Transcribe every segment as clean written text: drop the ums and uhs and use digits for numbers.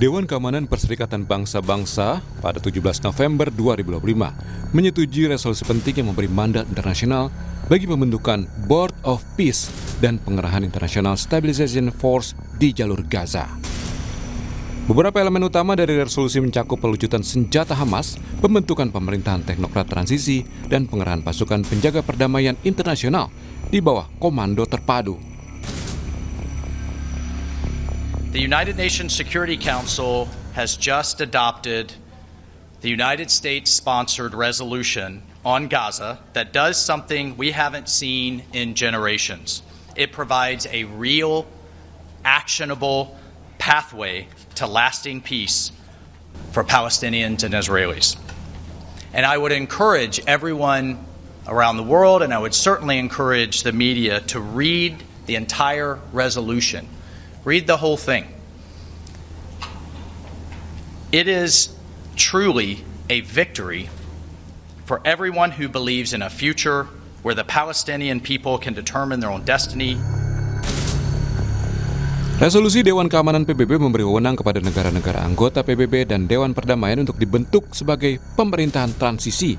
Dewan Keamanan Perserikatan Bangsa-Bangsa pada 17 November 2025 menyetujui resolusi penting yang memberi mandat internasional bagi pembentukan Board of Peace dan pengerahan International Stabilization Force di jalur Gaza. Beberapa elemen utama dari resolusi mencakup pelucutan senjata Hamas, pembentukan pemerintahan teknokrat transisi, dan pengerahan pasukan penjaga perdamaian internasional di bawah komando terpadu. The United Nations Security Council has just adopted the United States-sponsored resolution on Gaza that does something we haven't seen in generations. It provides a real, actionable pathway to lasting peace for Palestinians and Israelis. And I would encourage everyone around the world, and I would certainly encourage the media to read the entire resolution. Read the whole thing. It is truly a victory for everyone who believes in a future where the Palestinian people can determine their own destiny. Resolusi Dewan Keamanan PBB memberi wewenang kepada negara-negara anggota PBB dan Dewan Perdamaian untuk dibentuk sebagai pemerintahan transisi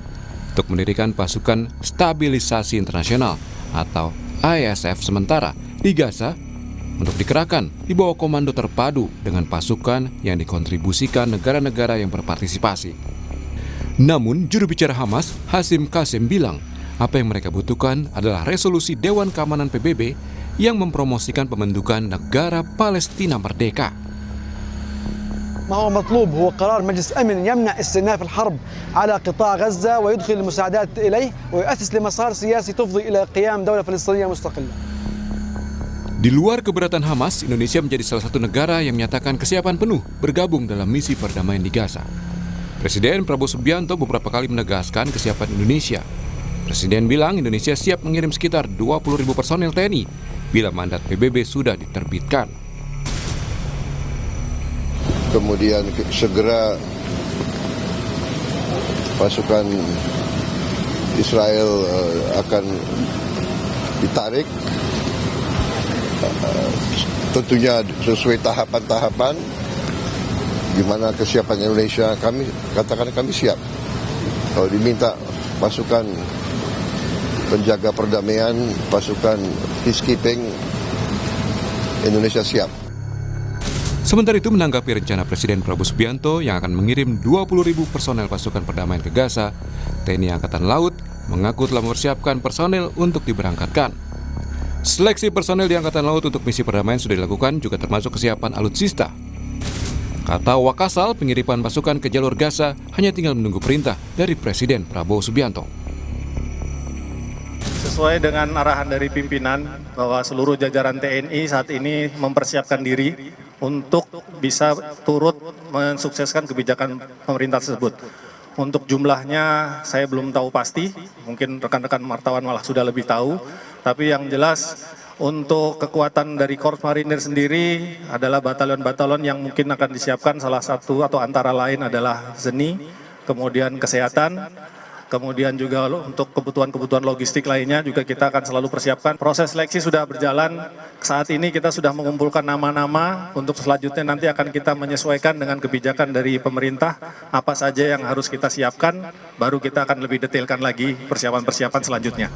untuk mendirikan pasukan stabilisasi internasional atau ISF sementara di Gaza untuk dikerahkan di bawah komando terpadu dengan pasukan yang dikontribusikan negara-negara yang berpartisipasi. Namun, juru bicara Hamas, Hashim Qasim bilang, apa yang mereka butuhkan adalah resolusi Dewan Keamanan PBB yang mempromosikan pembentukan negara Palestina merdeka. ما هو مطلوب هو قرار مجلس أمن يمنع استئناف الحرب على قطاع غزة ويدخل المساعدات إليه ويؤسس لمسار سياسي تفضي إلى قيام دولة فلسطينية مستقلة. Di luar keberatan Hamas, Indonesia menjadi salah satu negara yang menyatakan kesiapan penuh bergabung dalam misi perdamaian di Gaza. Presiden Prabowo Subianto beberapa kali menegaskan kesiapan Indonesia. Presiden bilang Indonesia siap mengirim sekitar 20.000 personel TNI bila mandat PBB sudah diterbitkan. Kemudian segera pasukan Israel akan ditarik. Tentunya sesuai tahapan-tahapan gimana kesiapan Indonesia, kami katakan kami siap. Kalau diminta pasukan penjaga perdamaian, pasukan peacekeeping, Indonesia siap. Sementara itu menanggapi rencana Presiden Prabowo Subianto yang akan mengirim 20.000 personel pasukan perdamaian ke Gaza, TNI Angkatan Laut mengaku telah mempersiapkan personel untuk diberangkatkan. Seleksi personel di Angkatan Laut untuk misi perdamaian sudah dilakukan, juga termasuk kesiapan alutsista. Kata Wakasal, pengiriman pasukan ke jalur Gaza hanya tinggal menunggu perintah dari Presiden Prabowo Subianto. Sesuai dengan arahan dari pimpinan bahwa seluruh jajaran TNI saat ini mempersiapkan diri untuk bisa turut mensukseskan kebijakan pemerintah tersebut. Untuk jumlahnya saya belum tahu pasti, mungkin rekan-rekan wartawan malah sudah lebih tahu. Tapi yang jelas untuk kekuatan dari Korps Marinir sendiri adalah batalion-batalion yang mungkin akan disiapkan, salah satu atau antara lain adalah ZENI, kemudian kesehatan, kemudian juga untuk kebutuhan-kebutuhan logistik lainnya juga kita akan selalu persiapkan. Proses seleksi sudah berjalan, saat ini kita sudah mengumpulkan nama-nama, untuk selanjutnya nanti akan kita menyesuaikan dengan kebijakan dari pemerintah, apa saja yang harus kita siapkan, baru kita akan lebih detailkan lagi persiapan-persiapan selanjutnya.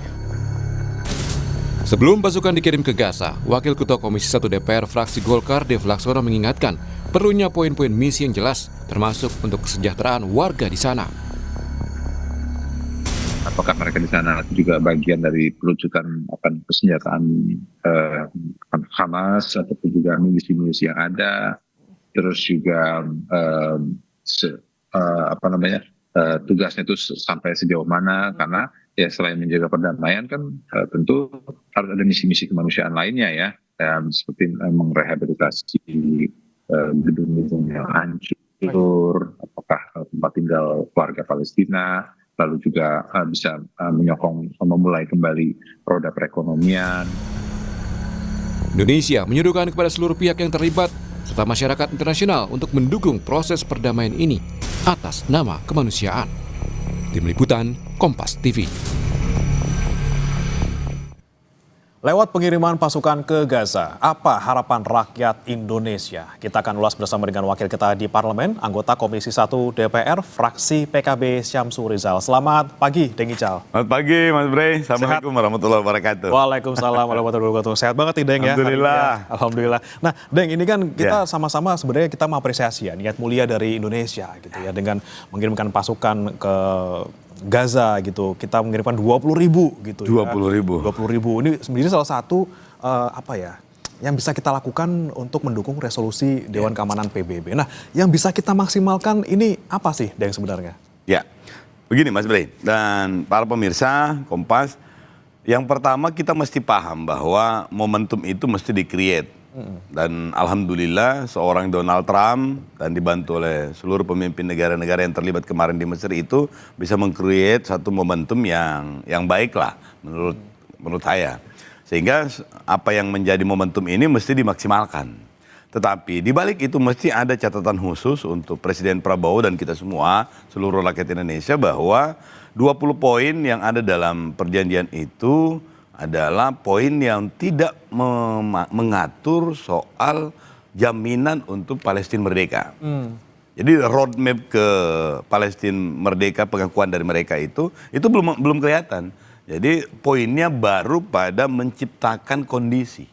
Sebelum pasukan dikirim ke Gaza, Wakil Ketua Komisi 1 DPR fraksi Golkar Dev Laksono mengingatkan perlunya poin-poin misi yang jelas, termasuk untuk kesejahteraan warga di sana. Apakah mereka di sana juga bagian dari pelucutan persenjataan Hamas ataupun juga misi-misi yang ada, terus juga tugasnya itu sampai sejauh mana, karena ya selain menjaga perdamaian kan tentu harus ada misi-misi kemanusiaan lainnya ya, seperti merehabilitasi gedung-gedung yang hancur, apakah tempat tinggal warga Palestina, lalu juga bisa menyokong memulai kembali roda perekonomian. Indonesia menyuruhkan kepada seluruh pihak yang terlibat serta masyarakat internasional untuk mendukung proses perdamaian ini atas nama kemanusiaan. Tim Liputan Kompas TV. Lewat pengiriman pasukan ke Gaza, apa harapan rakyat Indonesia? Kita akan ulas bersama dengan wakil kita di Parlemen, anggota Komisi 1 DPR, fraksi PKB Syamsu Rizal. Selamat pagi, Deng Ical. Selamat pagi, Mas Bre. Assalamualaikum warahmatullahi wabarakatuh. Waalaikumsalam warahmatullahi wabarakatuh. Sehat banget nih, Deng ya. Alhamdulillah. Alhamdulillah. Nah, Deng, ini kan kita sama-sama sebenarnya kita mengapresiasi ya niat mulia dari Indonesia gitu ya dengan mengirimkan pasukan ke Gaza gitu, kita mengirimkan 20.000 gitu. 20.000. 20.000. Ini sebenarnya salah satu yang bisa kita lakukan untuk mendukung resolusi Dewan Keamanan PBB. Nah, yang bisa kita maksimalkan ini apa sih, Deng sebenarnya? Ya, begini Mas Bre dan para pemirsa Kompas, yang pertama kita mesti paham bahwa momentum itu mesti di-create. Dan alhamdulillah seorang Donald Trump dan dibantu oleh seluruh pemimpin negara-negara yang terlibat kemarin di Mesir itu bisa meng-create satu momentum yang baik lah menurut saya. Sehingga apa yang menjadi momentum ini mesti dimaksimalkan. Tetapi di balik itu mesti ada catatan khusus untuk Presiden Prabowo dan kita semua, seluruh rakyat Indonesia, bahwa 20 poin yang ada dalam perjanjian itu adalah poin yang tidak mengatur soal jaminan untuk Palestina merdeka. Jadi roadmap ke Palestina merdeka, pengakuan dari mereka itu belum kelihatan. Jadi poinnya baru pada menciptakan kondisi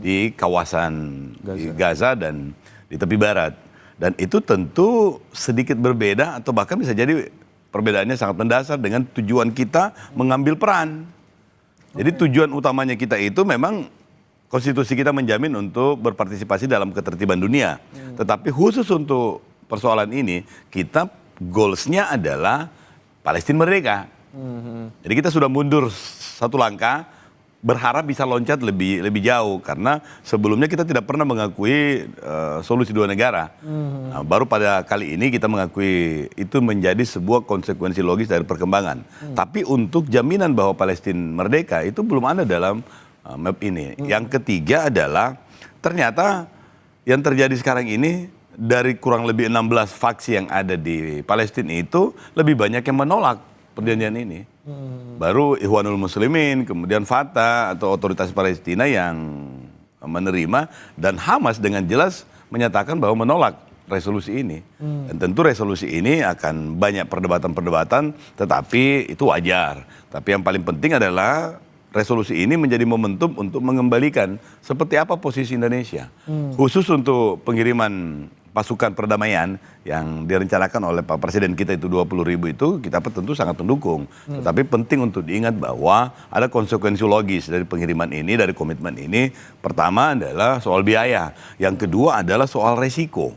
di kawasan Gaza dan di tepi barat. Dan itu tentu sedikit berbeda atau bahkan bisa jadi perbedaannya sangat mendasar dengan tujuan kita mengambil peran. Jadi tujuan utamanya kita itu memang konstitusi kita menjamin untuk berpartisipasi dalam ketertiban dunia. Tetapi khusus untuk persoalan ini, kita goalsnya adalah Palestina merdeka. Jadi kita sudah mundur satu langkah, berharap bisa loncat lebih jauh. Karena sebelumnya kita tidak pernah mengakui solusi dua negara. Nah, baru pada kali ini kita mengakui itu menjadi sebuah konsekuensi logis dari perkembangan. Tapi untuk jaminan bahwa Palestina merdeka itu belum ada dalam map ini. Yang ketiga adalah ternyata yang terjadi sekarang ini dari kurang lebih 16 faksi yang ada di Palestina itu lebih banyak yang menolak perjanjian ini. Baru Ikhwanul Muslimin, kemudian Fatah atau otoritas Palestina yang menerima, dan Hamas dengan jelas menyatakan bahwa menolak resolusi ini. Dan tentu resolusi ini akan banyak perdebatan-perdebatan, tetapi itu wajar. Tapi yang paling penting adalah resolusi ini menjadi momentum untuk mengembalikan seperti apa posisi Indonesia. Khusus untuk pengiriman pasukan perdamaian yang direncanakan oleh Pak Presiden kita itu 20.000 itu kita tentu sangat mendukung. Tetapi penting untuk diingat bahwa ada konsekuensi logis dari pengiriman ini, dari komitmen ini. Pertama adalah soal biaya. Yang kedua adalah soal resiko.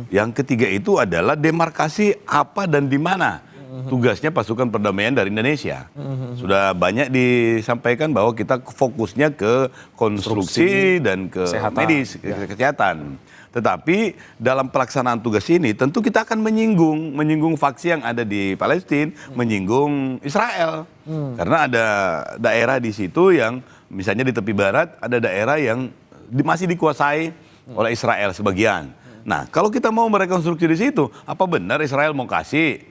Yang ketiga itu adalah demarkasi apa dan di mana tugasnya pasukan perdamaian dari Indonesia. Sudah banyak disampaikan bahwa kita fokusnya ke konstruksi dan ke medis, kesehatan. Tetapi dalam pelaksanaan tugas ini tentu kita akan menyinggung faksi yang ada di Palestina, menyinggung Israel. Karena ada daerah di situ yang misalnya di tepi barat ada daerah yang masih dikuasai oleh Israel sebagian. Nah, kalau kita mau merekonstruksi di situ, apa benar Israel mau kasih?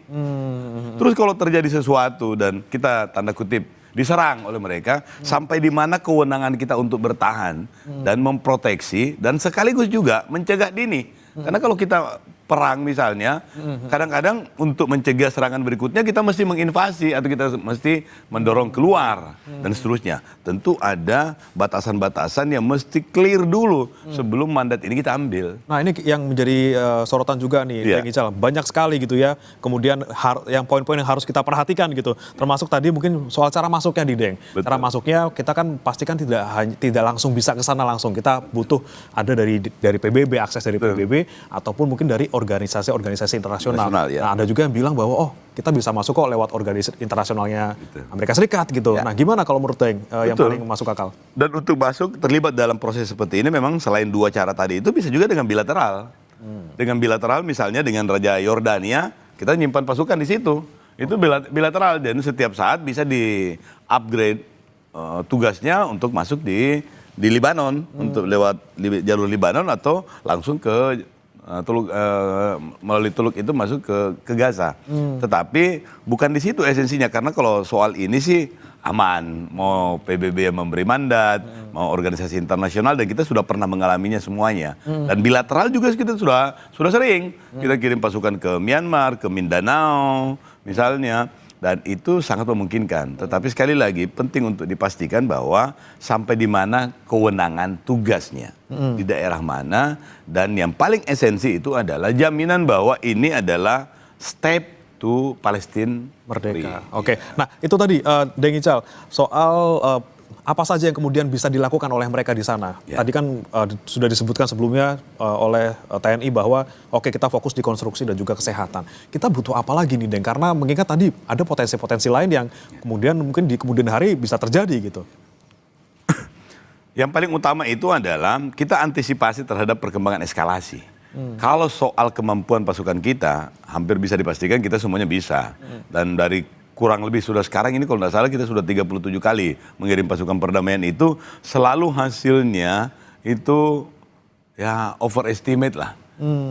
Terus kalau terjadi sesuatu dan kita tanda kutip diserang oleh mereka, sampai di mana kewenangan kita untuk bertahan dan memproteksi dan sekaligus juga mencegah dini. Karena kalau kita perang misalnya, kadang-kadang untuk mencegah serangan berikutnya kita mesti menginvasi atau kita mesti mendorong keluar dan seterusnya. Tentu ada batasan-batasan yang mesti clear dulu sebelum mandat ini kita ambil. Nah, ini yang menjadi sorotan juga nih, Deng Ical. Banyak sekali gitu ya. Kemudian yang poin-poin yang harus kita perhatikan gitu. Termasuk tadi mungkin soal cara masuknya di Deng. Betul. Cara masuknya kita kan pastikan tidak langsung bisa ke sana langsung. Kita butuh ada dari PBB, akses dari PBB ataupun mungkin dari organisasi-organisasi internasional. Ya. Nah, ada juga yang bilang bahwa kita bisa masuk kok lewat organisasi internasionalnya Amerika Serikat gitu. Ya. Nah, gimana kalau menurut Deng yang paling masuk akal? Dan untuk masuk terlibat dalam proses seperti ini memang selain dua cara tadi itu bisa juga dengan bilateral. Dengan bilateral misalnya dengan Raja Yordania, kita nyimpan pasukan di situ. Itu bilateral dan setiap saat bisa di-upgrade tugasnya untuk masuk di Libanon, untuk lewat jalur Libanon atau langsung ke melalui Teluk itu masuk ke Gaza. Tetapi bukan di situ esensinya, karena kalau soal ini sih aman, mau PBB yang memberi mandat, mau organisasi internasional, dan kita sudah pernah mengalaminya semuanya. Dan bilateral juga kita sudah sering. Kita kirim pasukan ke Myanmar, ke Mindanao misalnya, dan itu sangat memungkinkan. Tetapi sekali lagi penting untuk dipastikan bahwa sampai di mana kewenangan tugasnya, di daerah mana, dan yang paling esensi itu adalah jaminan bahwa ini adalah step to Palestine merdeka. Oke, nah itu tadi Deng Ical soal apa saja yang kemudian bisa dilakukan oleh mereka di sana. Ya. Tadi kan sudah disebutkan sebelumnya oleh TNI bahwa oke kita fokus di konstruksi dan juga kesehatan. Kita butuh apa lagi nih Deng? Karena mengingat tadi ada potensi-potensi lain yang kemudian mungkin di kemudian hari bisa terjadi gitu. Yang paling utama itu adalah kita antisipasi terhadap perkembangan eskalasi. Kalau soal kemampuan pasukan kita, hampir bisa dipastikan kita semuanya bisa. Dan dari kurang lebih sudah sekarang ini kalau tidak salah kita sudah 37 kali mengirim pasukan perdamaian itu, selalu hasilnya itu ya overestimate lah.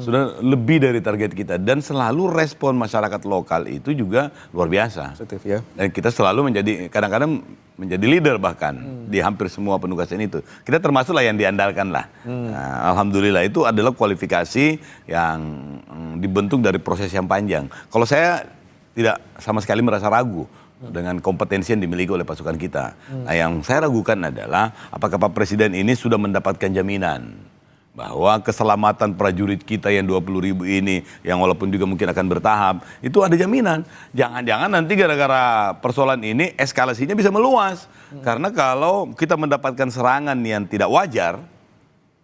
Sudah lebih dari target kita. Dan selalu respon masyarakat lokal itu juga luar biasa. Positif ya. Dan kita selalu menjadi, kadang-kadang menjadi leader bahkan di hampir semua penugasan itu. Kita termasuklah yang diandalkan lah. Nah, alhamdulillah itu adalah kualifikasi yang dibentuk dari proses yang panjang. Kalau saya tidak sama sekali merasa ragu dengan kompetensi yang dimiliki oleh pasukan kita. Nah, yang saya ragukan adalah apakah Pak Presiden ini sudah mendapatkan jaminan bahwa keselamatan prajurit kita yang 20.000 ini, yang walaupun juga mungkin akan bertahap, itu ada jaminan. Jangan-jangan nanti gara-gara persoalan ini eskalasinya bisa meluas. Karena kalau kita mendapatkan serangan yang tidak wajar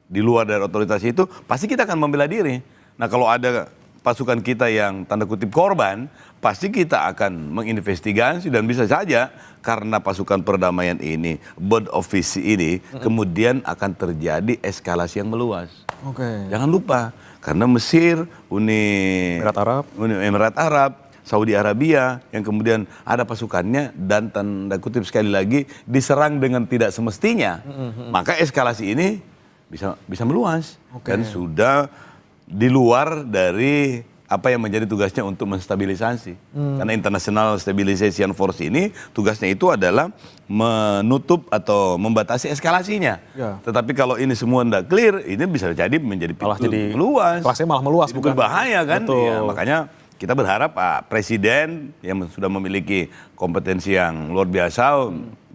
di luar dari otoritas itu, pasti kita akan membela diri. Nah, kalau ada pasukan kita yang tanda kutip korban, pasti kita akan menginvestigasi dan bisa saja karena pasukan perdamaian ini, bird of peace ini, kemudian akan terjadi eskalasi yang meluas. Oke. Jangan lupa, karena Mesir, Uni Emirat Arab, Saudi Arabia, yang kemudian ada pasukannya dan tanda kutip sekali lagi diserang dengan tidak semestinya, maka eskalasi ini bisa meluas dan sudah di luar dari apa yang menjadi tugasnya untuk menstabilisasi. Karena International Stabilization Force ini tugasnya itu adalah menutup atau membatasi eskalasinya. Ya. Tetapi kalau ini semua tidak clear, ini bisa jadi menjadi pintu meluas. Kelasnya malah meluas, Itu bukan? berbahaya kan? Betul. Ya, makanya kita berharap Pak Presiden yang sudah memiliki kompetensi yang luar biasa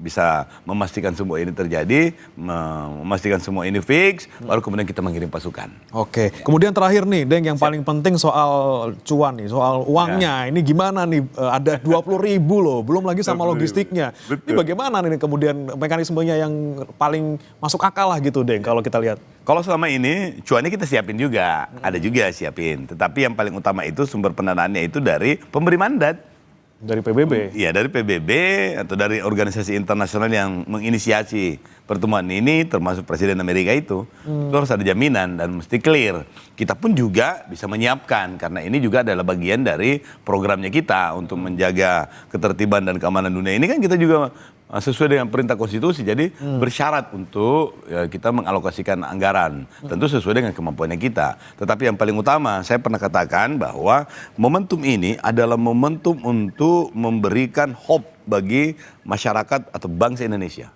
bisa memastikan semua ini terjadi, memastikan semua ini fix, baru kemudian kita mengirim pasukan. Oke, kemudian terakhir nih, Deng, yang paling penting soal cuan nih, soal uangnya. Ini gimana nih? Ada 20.000 loh, belum lagi sama logistiknya. Ini bagaimana nih kemudian mekanismenya yang paling masuk akal lah gitu, Deng, kalau kita lihat? Kalau selama ini cuannya kita siapin juga, ada juga siapin. Tetapi yang paling utama itu sumber pendanaannya itu dari pemberi mandat. Dari PBB? Iya, dari PBB atau dari organisasi internasional yang menginisiasi pertemuan ini, termasuk Presiden Amerika itu harus ada jaminan dan mesti clear. Kita pun juga bisa menyiapkan, karena ini juga adalah bagian dari programnya kita untuk menjaga ketertiban dan keamanan dunia. Ini kan kita juga sesuai dengan perintah konstitusi, jadi bersyarat untuk kita mengalokasikan anggaran, tentu sesuai dengan kemampuannya kita. Tetapi yang paling utama, saya pernah katakan bahwa momentum ini adalah momentum untuk memberikan hope bagi masyarakat atau bangsa Indonesia.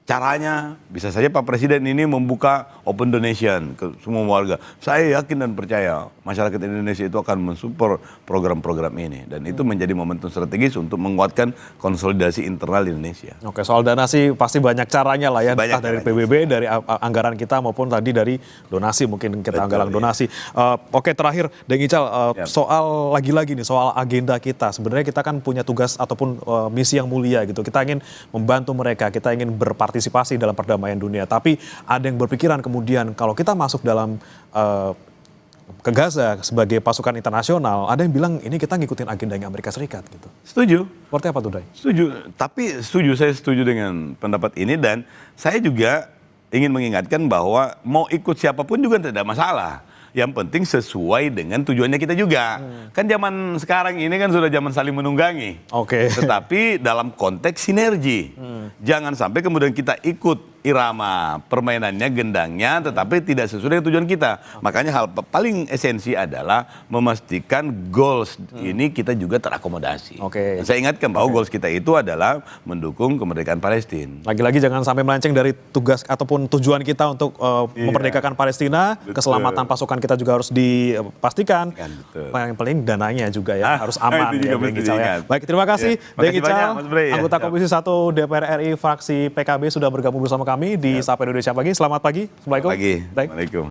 Caranya bisa saja Pak Presiden ini membuka open donation ke semua warga. Saya yakin dan percaya masyarakat Indonesia itu akan mensupport program-program ini. Dan itu menjadi momentum strategis untuk menguatkan konsolidasi internal Indonesia. Oke, soal dana sih pasti banyak caranya lah ya. Banyak Entah dari caranya. PBB, dari anggaran kita maupun tadi dari donasi, mungkin kita anggaran donasi. Oke, terakhir Deng Ical, soal lagi-lagi nih, soal agenda kita. Sebenarnya kita kan punya tugas ataupun misi yang mulia gitu. Kita ingin membantu mereka, kita ingin berpartisipasi dalam perdamaian dunia. Tapi ada yang berpikiran kemudian kalau kita masuk dalam ke Gaza sebagai pasukan internasional, ada yang bilang ini kita ngikutin agendanya Amerika Serikat gitu. Setuju. Seperti apa tuh, Dai? Setuju. Tapi saya setuju dengan pendapat ini, dan saya juga ingin mengingatkan bahwa mau ikut siapapun juga tidak masalah. Yang penting sesuai dengan tujuannya kita juga. Kan zaman sekarang ini kan sudah zaman saling menunggangi. Oke. Tetapi dalam konteks sinergi. Jangan sampai kemudian kita ikut irama permainannya, gendangnya, tetapi tidak sesuai dengan tujuan kita. Makanya hal paling esensi adalah memastikan goals ini kita juga terakomodasi. Oke. Dan saya ingatkan bahwa goals kita itu adalah mendukung kemerdekaan Palestina. Lagi-lagi jangan sampai melenceng dari tugas ataupun tujuan kita untuk memerdekakan Palestina. Betul. Keselamatan pasukan kita juga harus dipastikan. Betul. Yang paling dananya juga ya harus aman. Itu juga ya, mesti Ical, ya. diingat. Baik, terima kasih Deng Makasih banyak, Ical, Mas Bre, ya. anggota Komisi 1 DPR RI fraksi PKB sudah bergabung bersama kami di Sapa Indonesia Pagi. Selamat pagi. Assalamualaikum. Pagi. Baik. Assalamualaikum.